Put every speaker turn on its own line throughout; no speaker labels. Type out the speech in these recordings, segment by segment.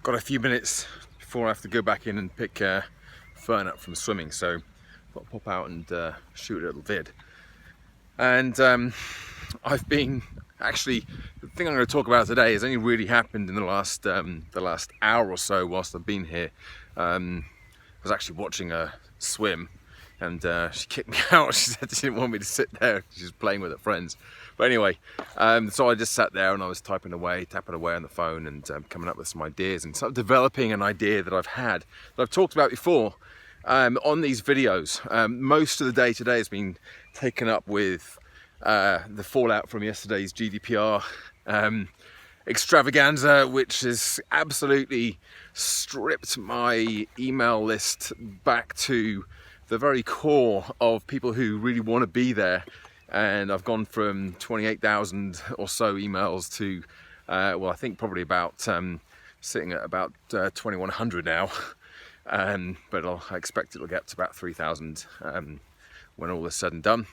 got a few minutes before I have to go back in and pick Fern up from swimming, so I'll pop out and shoot a little vid. And I've been actually, the thing I'm going to talk about today has only really happened in the last hour or so whilst I've been here. I was actually watching her swim, and she kicked me out. She said she didn't want me to sit there. She was playing with her friends. But anyway, so I just sat there and I was tapping away on the phone and coming up with some ideas and sort of developing an idea that I've had, that I've talked about before on these videos. Most of the day today has been taken up with the fallout from yesterday's GDPR extravaganza, which has absolutely stripped my email list back to the very core of people who really want to be there. And I've gone from 28,000 or so emails to, well, I think probably about sitting at about 2,100 now. But I expect it'll get to about 3,000 when all is said and done.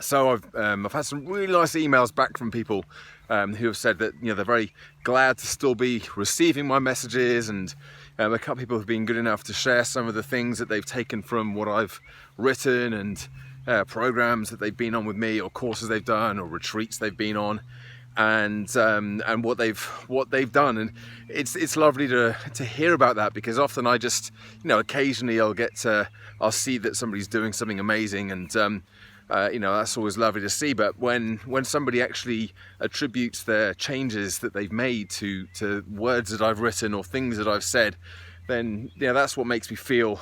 So I've had some really nice emails back from people who have said that, you know, they're very glad to still be receiving my messages, and a couple of people have been good enough to share some of the things that they've taken from what I've written, and programs that they've been on with me, or courses they've done, or retreats they've been on, and what they've done. And it's lovely to hear about that, because often I just, you know, occasionally I'll see that somebody's doing something amazing, and you know, that's always lovely to see. But when somebody actually attributes their changes that they've made to words that I've written or things that I've said, then, you know, that's what makes me feel.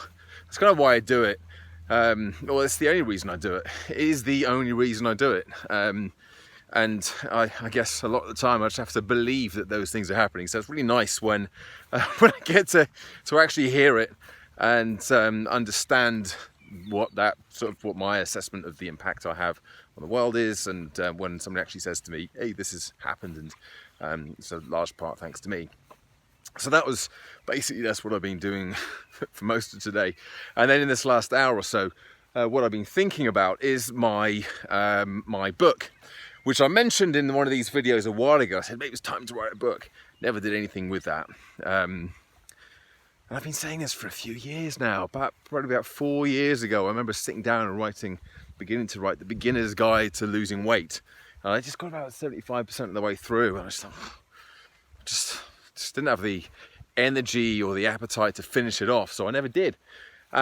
That's kind of why I do it. Well, it's the only reason I do it. It is the only reason I do it. And I guess a lot of the time I just have to believe that those things are happening. So it's really nice when I get to actually hear it and understand what my assessment of the impact I have on the world is, and when somebody actually says to me, hey, this has happened, and it's a large part thanks to me. So that's what I've been doing for most of today. And then in this last hour or so, what I've been thinking about is my book, which I mentioned in one of these videos a while ago. I said maybe it's time to write a book. Never did anything with that. And I've been saying this for a few years now. Probably about 4 years ago, I remember sitting down and beginning to write the beginner's guide to losing weight. And I just got about 75% of the way through, and I just didn't have the energy or the appetite to finish it off, so I never did. You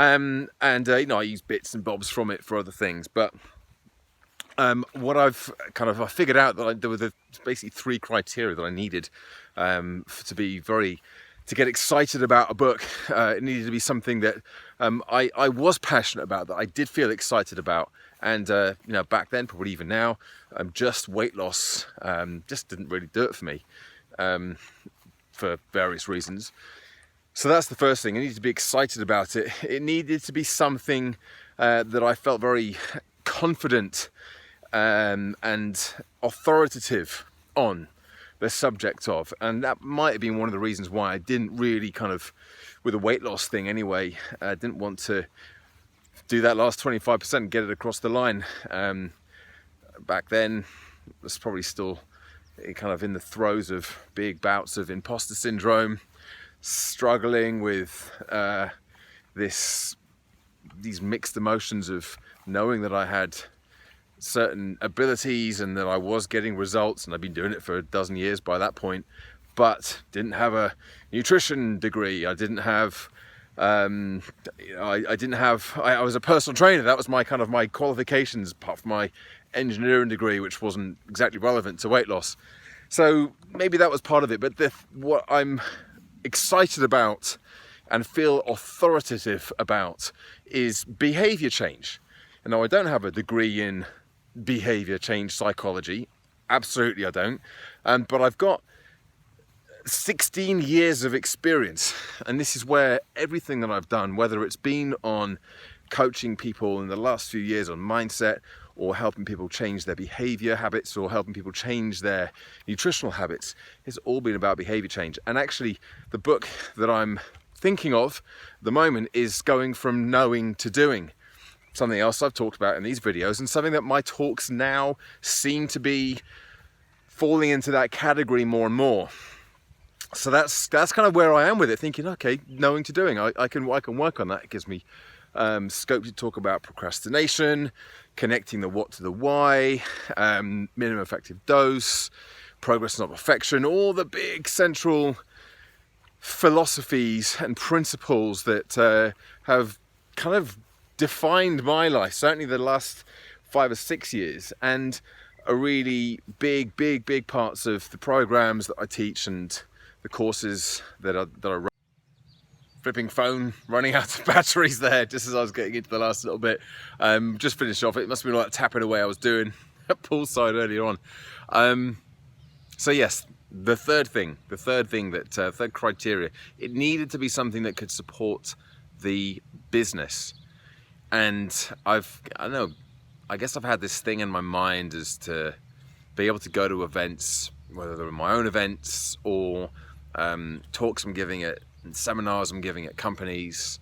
know, I used bits and bobs from it for other things. But what I figured out that there were basically 3 criteria that I needed to get excited about a book. It needed to be something that I was passionate about, that I did feel excited about. And you know, back then, probably even now, just weight loss just didn't really do it for me, for various reasons. So that's the first thing. I needed to be excited about it. It needed to be something that I felt very confident and authoritative on the subject of. And that might have been one of the reasons why I didn't really with the weight loss thing anyway, I didn't want to do that last 25% and get it across the line. Back then, I was probably still kind of in the throes of big bouts of imposter syndrome, struggling with these mixed emotions of knowing that I had certain abilities and that I was getting results, and I've been doing it for a dozen years by that point, but didn't have a nutrition degree. I didn't have I was a personal trainer. That was my qualifications, apart from my engineering degree, which wasn't exactly relevant to weight loss. So maybe that was part of it. But what I'm excited about and feel authoritative about is behavior change. And now, I don't have a degree in behavior change psychology. Absolutely I don't. But I've got 16 years of experience, and this is where everything that I've done, whether it's been on coaching people in the last few years on mindset, or helping people change their behavior habits, or helping people change their nutritional habits, it's all been about behavior change. And actually, the book that I'm thinking of at the moment is going from knowing to doing. Something else I've talked about in these videos, and something that my talks now seem to be falling into that category more and more. So that's kind of where I am with it, thinking, okay, knowing to doing, I can work on that. It gives me scope to talk about procrastination, connecting the what to the why, minimum effective dose, progress not perfection, all the big central philosophies and principles that have kind of defined my life, certainly the last 5 or 6 years, and are really big parts of the programs that I teach and the courses that I run. Flipping phone, running out of batteries there just as I was getting into the last little bit. Just finished off. It must have been like tapping away I was doing at poolside earlier on. So yes, the third criteria, it needed to be something that could support the business. And I guess I've had this thing in my mind as to be able to go to events, whether they're my own events or talks I'm giving at and seminars I'm giving at companies,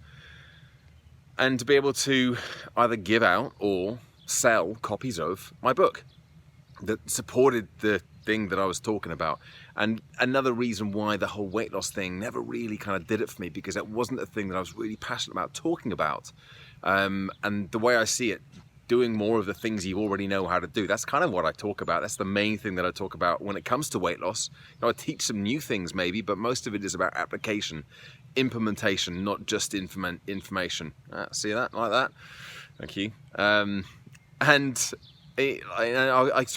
and to be able to either give out or sell copies of my book that supported the thing that I was talking about. And another reason why the whole weight loss thing never really kind of did it for me, because it wasn't a thing that I was really passionate about talking about. And the way I see it, doing more of the things you already know how to do, that's kind of what I talk about. That's the main thing that I talk about when it comes to weight loss. I teach some new things maybe, but most of it is about application, implementation, not just information. See that? Like that? Thank you. So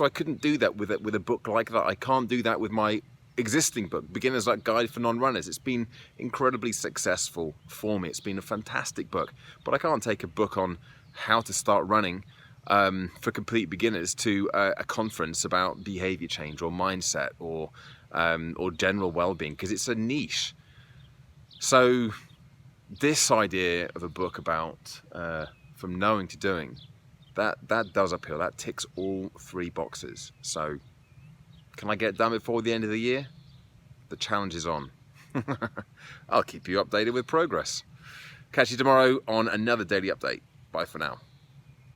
I couldn't do that with a book like that. I can't do that with my existing book, Beginner's Guide for Non-Runners. It's been incredibly successful for me. It's been a fantastic book, but I can't take a book on how to start running for complete beginners to a conference about behavior change or mindset or general well-being, because it's a niche. So this idea of a book about from knowing to doing, that does appeal. That ticks all 3 boxes. So can I get done before the end of the year? The challenge is on. I'll keep you updated with progress. Catch you tomorrow on another daily update. Bye for now.